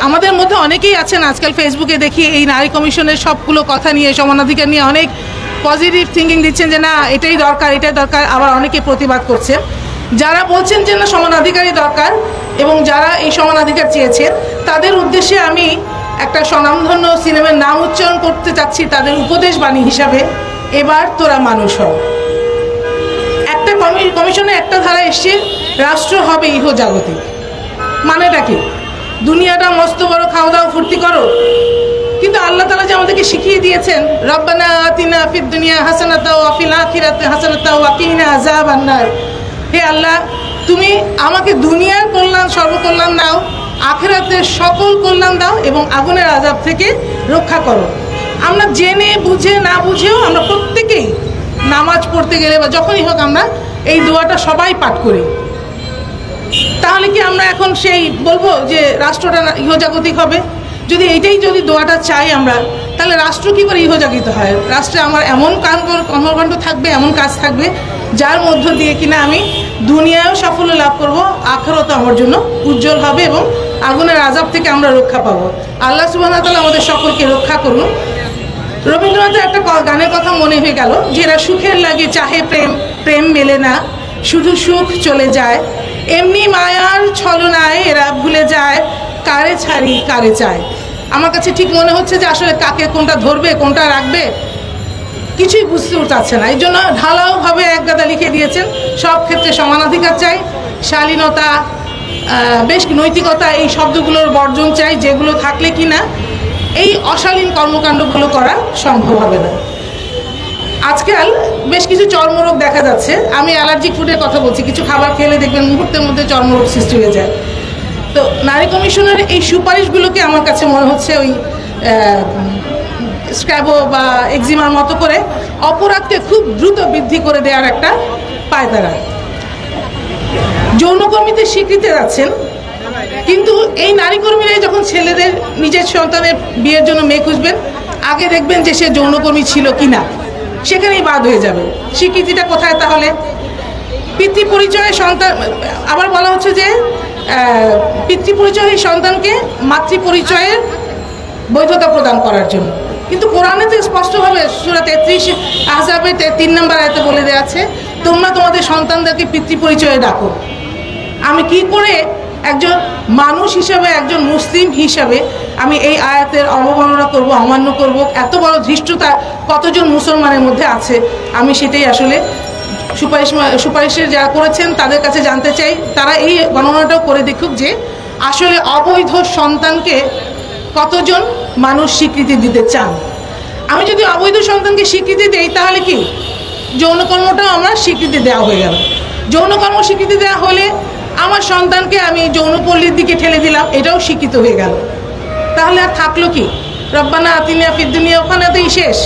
আমাদের মধ্যে অনেকেই আছেন আজকাল ফেসবুকে দেখি এই নারী কমিশনের সবগুলো কথা নিয়ে, সমানাধিকার নিয়ে অনেক পজিটিভ থিঙ্কিং দিচ্ছেন যে না এটাই দরকার, আবার অনেকে প্রতিবাদ করছেন। যারা বলছেন যে না সমানাধিকারই দরকার এবং যারা এই সমানাধিকার চেয়েছেন তাদের উদ্দেশ্যে আমি একটা স্বনামধন্য সিনেমার নাম উচ্চারণ করতে চাচ্ছি তাদের উপদেশ বাণী হিসাবে, এবার তোরা মানুষ হ। একটা কমিশনে একটা ধারা এসছে, রাষ্ট্র হবে ইহজাগতিক। মানেটা কি? দুনিয়াটা মস্ত বড়, খাওয়া দাওয়া ফুর্তি করো, কিন্তু আল্লাহ তাআলা যে আমাদেরকে শিখিয়ে দিয়েছেন রব্বানা আতিনা ফিদ দুনিয়া হাসানাতাও ওয়া ফিল আখিরাতি হাসানাতাও ওয়া কিনা আযাবান নার। হে আল্লাহ, তুমি আমাকে দুনিয়ার কল্যাণ সর্বকল্যাণ দাও, আখিরাতের সকল কল্যাণ দাও এবং আগুনের আযাব থেকে রক্ষা করো। আমরা জেনে বুঝে না বুঝেও আমরা প্রত্যেকেই নামাজ পড়তে গেলে বা যখনই হোক আমরা এই দোয়াটা সবাই পাঠ করি। তাহলে কি আমরা এখন সেই বলবো যে রাষ্ট্রটা ইহজাগতিক হবে? যদি যদি দোয়াটা চাই আমরা, তাহলে রাষ্ট্র কী করে ইহজাগিত হয়? রাষ্ট্রে আমার এমন কর্মকাণ্ড থাকবে, এমন কাজ থাকবে যার মধ্য দিয়ে কিনা আমি দুনিয়ায়ও সাফল্য লাভ করব, আখিরাতও আমার জন্য উজ্জ্বল হবে এবং আগুনের আযাব থেকে আমরা রক্ষা পাবো। আল্লাহ সুবহানাহু ওয়া তাআলা আমাদের সকলকে রক্ষা করুন। রবীন্দ্রনাথের একটা গানের কথা মনে হয়ে গেল, যে এরা সুখের লাগে চাহে প্রেম, প্রেম মেলে না, শুধু সুখ চলে যায়, এমনি মায়ার ছলনায় এরা ভুলে যায়, কারে ছাড়ি কারে চায়। আমার কাছে ঠিক মনে হচ্ছে যে আসলে কাকে কোনটা ধরবে কোনটা রাখবে কিছুই বুঝতে পারছে না। এই জন্য ঢালাওভাবে একগাদা লিখে দিয়েছেন, সব ক্ষেত্রে সমানাধিকার চাই, শালীনতা, বেশ নৈতিকতা, এই শব্দগুলোর বর্জন চাই, যেগুলো থাকলে কি না এই অশালীন কর্মকাণ্ডগুলো করা সম্ভব হবে না। আজকাল বেশ কিছু চর্মরোগ দেখা যাচ্ছে। আমি অ্যালার্জিক ফুডের কথা বলছি, কিছু খাবার খেলে দেখবেন মুহূর্তের মধ্যে চর্মরোগ সৃষ্টি হয়ে যায়। তো নারী কমিশনের এই সুপারিশগুলোকে আমার কাছে মনে হচ্ছে ওই স্ক্র্যাবো বা এক্সিমার মতো করে অপরাধকে খুব দ্রুত বৃদ্ধি করে দেওয়ার একটা পায়তারা। যৌনকর্মীদের স্বীকৃতি যাচ্ছেন, কিন্তু এই নারী কর্মীরাই যখন ছেলেদের নিজের সন্তানের বিয়ের জন্য মেয়ে খুঁজবেন, আগে দেখবেন যে সে যৌনকর্মী ছিল কি না, সেখানেই বাদ হয়ে যাবে। স্বীকৃতিটা কোথায় তাহলে? পিতৃ পরিচয়ে সন্তান, আবার বলা হচ্ছে যে পিতৃ পরিচয় সন্তানকে মাতৃ পরিচয়ের বৈধতা প্রদান করার জন্য, কিন্তু কোরআনে তো স্পষ্টভাবে সূরা 33 আহজাবের 3 নম্বর আয়াতে বলে দেওয়া আছে তোমরা তোমাদের সন্তানদেরকে পিতৃ পরিচয়ে ডাকো। আমি কি করে একজন মানুষ হিসাবে, একজন মুসলিম হিসাবে আমি এই আয়াতের অবমাননা করব, অমান্য করব? এত বড় ধৃষ্টতা কতজন মুসলমানের মধ্যে আছে? আমি সেটাই আসলে সুপারিশের যারা করেছেন তাদের কাছে জানতে চাই, তারা এই গণনাটাও করে দেখুক যে আসলে অবৈধ সন্তানকে কতজন মানুষ স্বীকৃতি দিতে চান। আমি যদি অবৈধ সন্তানকে স্বীকৃতি দেই তাহলে কি যৌনকর্মটাও আমার স্বীকৃতি দেওয়া হয়ে গেল। যৌনকর্ম স্বীকৃতি দেওয়া হলে আমার সন্তানকে আমি যৌনপল্লীর দিকে ঠেলে দিলাম, এটাও স্বীকৃত হয়ে গেল। তাহলে আর থাকলো কি? রব্বানা আতিনা ফিদ দুনিয়া, ওখানেতেই শেষ।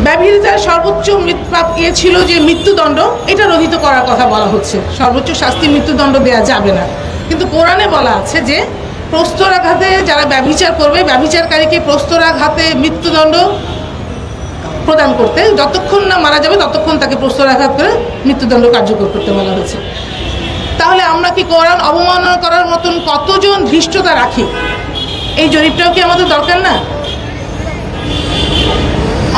ব্যভিচার সর্বোচ্চ ছিল যে মৃত্যুদণ্ড, এটা রহিত করার কথা বলা হচ্ছে। সর্বোচ্চ শাস্তি মৃত্যুদণ্ড দেওয়া যাবে না, কিন্তু কোরআনে বলা আছে যে প্রস্তরাঘাতে যারা ব্যভিচার করবে, ব্যভিচারকারীকে প্রস্তরাঘাতে মৃত্যুদণ্ড প্রদান করতে, যতক্ষণ না মারা যাবে ততক্ষণ তাকে প্রস্তরাঘাত করে মৃত্যুদণ্ড কার্যকর করতে বলা হয়েছে। তাহলে আমরা কি কোরআন অবমাননা করার মতন কতজন ধৃষ্টতা রাখি? এই জরিপটাও কি আমাদের দরকার না?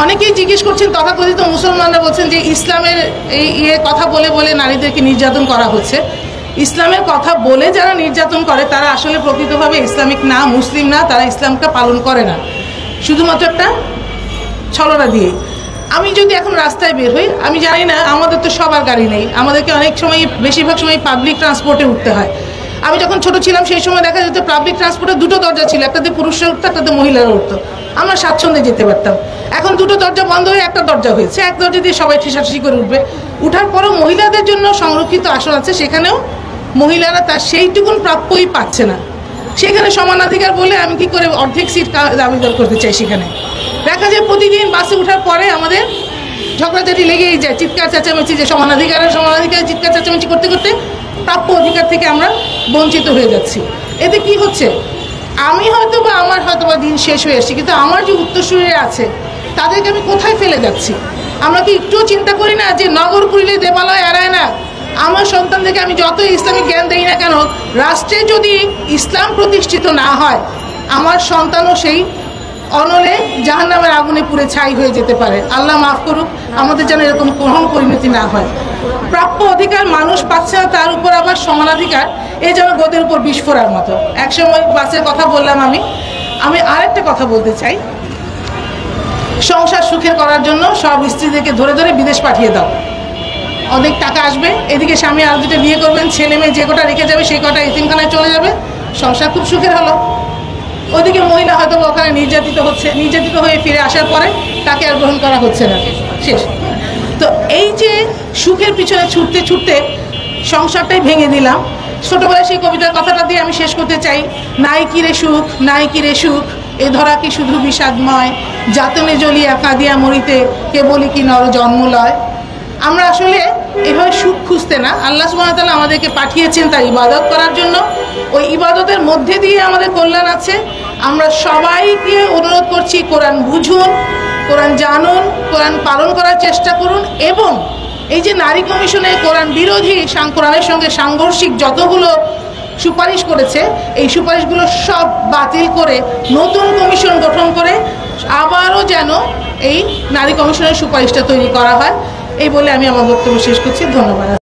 অনেকেই জিজ্ঞেস করছেন, তথাকথিত মুসলমানরা বলছেন যে ইসলামের এই কথা বলে বলে নারীদেরকে নির্যাতন করা হচ্ছে। ইসলামের কথা বলে যারা নির্যাতন করে তারা আসলে প্রকৃতভাবে ইসলামিক না, মুসলিম না, তারা ইসলামকে পালন করে না, শুধুমাত্র একটা ছলনা দিয়ে। আমি যদি এখন রাস্তায় বের হই, আমি জানি না, আমাদের তো সবার গাড়ি নেই, আমাদেরকে অনেক সময়, বেশিরভাগ সময় পাবলিক ট্রান্সপোর্টে উঠতে হয়। আমি যখন ছোট ছিলাম সেই সময় দেখা যেত পাবলিক ট্রান্সপোর্টে দুটো দরজা ছিল, একটাতে পুরুষরা উঠতো, একটাতে মহিলারা উঠতো, আমরা স্বাচ্ছন্দ্যে যেতে পারতাম। এখন দুটো দরজা বন্ধ হয়ে একটা দরজা হয়েছে, এক দরজা দিয়ে সবাই ঠেসাঠেসি করে উঠবে। উঠার পরও মহিলাদের জন্য সংরক্ষিত আসন আছে, সেখানেও মহিলারা তার সেইটুকুন প্রাপ্যই পাচ্ছে না। সেখানে সমানাধিকার বলে আমি কি করে অর্ধেক সিট দাবিদার করতে চাই? সেখানে দেখা যায় প্রতিদিন বাসে ওঠার পরে আমাদের ঝগড়াঝাটি লেগেই যায়, চিৎকার চেঁচামেচি, যে সমানাধিকার চিৎকার চেঁচামেচি করতে করতে প্রাপ্য অধিকার থেকে আমরা বঞ্চিত হয়ে যাচ্ছি। এতে কি হচ্ছে? আমি হয়তো বা আমার হয়তো বা দিন শেষ হয়ে আসছি, কিন্তু আমার যে উত্তরসূরিরা আছে তাদেরকে আমি কোথায় ফেলে যাচ্ছি? আমরা কি একটুও চিন্তা করি না যে নগর করিলে দেবালয় এড়ায় না, আমার সন্তানদেরকে আমি যতই ইসলামিক জ্ঞান দেই না কেন, রাষ্ট্রে যদি ইসলাম প্রতিষ্ঠিত না হয় আমার সন্তানও সেই অনলে জাহান্নামের আগুনে পুড়ে ছাই হয়ে যেতে পারে। আল্লাহ মাফ করুক, আমাদের যেন এরকম কোনো পরিণতি না হয়। প্রাপ্য অধিকার মানুষ পাচ্ছে না, তার উপর আবার সমানাধিকার, এই যেন গোদের উপর বিস্ফোরার মতো। একসময় বাসের কথা বললাম, আমি আরেকটা কথা বলতে চাই। সংসার সুখের করার জন্য সব স্ত্রীদেরকে ধরে ধরে বিদেশ পাঠিয়ে দাও, অনেক টাকা আসবে, এদিকে স্বামী আর দুটো বিয়ে করবেন, ছেলে মেয়ে যে কটা রেখে যাবে সেই কটা এতিমখানায় চলে যাবে, সংসার খুব সুখের হলো। ওদিকে মহিলা হয়তো ওখানে নির্যাতিত হচ্ছে, নির্যাতিত হয়ে ফিরে আসার পরে তাকে আর গ্রহণ করা হচ্ছে না, শেষ। তো এই যে সুখের পিছনে ছুটতে ছুটতে সংসারটাই ভেঙে দিলাম। ছোটোবেলায় সেই কবিতার কথাটা দিয়ে আমি শেষ করতে চাই। নাই কিরে সুখ, নাই কিরে সুখ, এ ধরা কি শুধু বিষাদময়, যাতনে জ্বলিয়া কাঁদিয়া মরিতে কে বলি কি নর জন্ম লয়। আমরা আসলে এভাবে সুখ খুঁজতে না, আল্লাহ সুবহানাহু ওয়া তাআলা আমাদেরকে পাঠিয়েছেন তার ইবাদত করার জন্য। ওই ইবাদতের মধ্যে দিয়ে আমাদের কল্যাণ আছে। আমরা সবাইকে অনুরোধ করছি, কোরআন বুঝুন, কোরআন জানুন, কোরআন পালন করার চেষ্টা করুন, এবং এই যে নারী কমিশনে কোরআন বিরোধী, কোরআনের সঙ্গে সাংঘর্ষিক যতগুলো সুপারিশ করেছে, এই সুপারিশগুলো সব বাতিল করে নতুন কমিশন গঠন করে আবারও যেন এই নারী কমিশনের সুপারিশটা তৈরি করা হয়। এই বলে আমি আমার বক্তব্য শেষ করছি। ধন্যবাদ।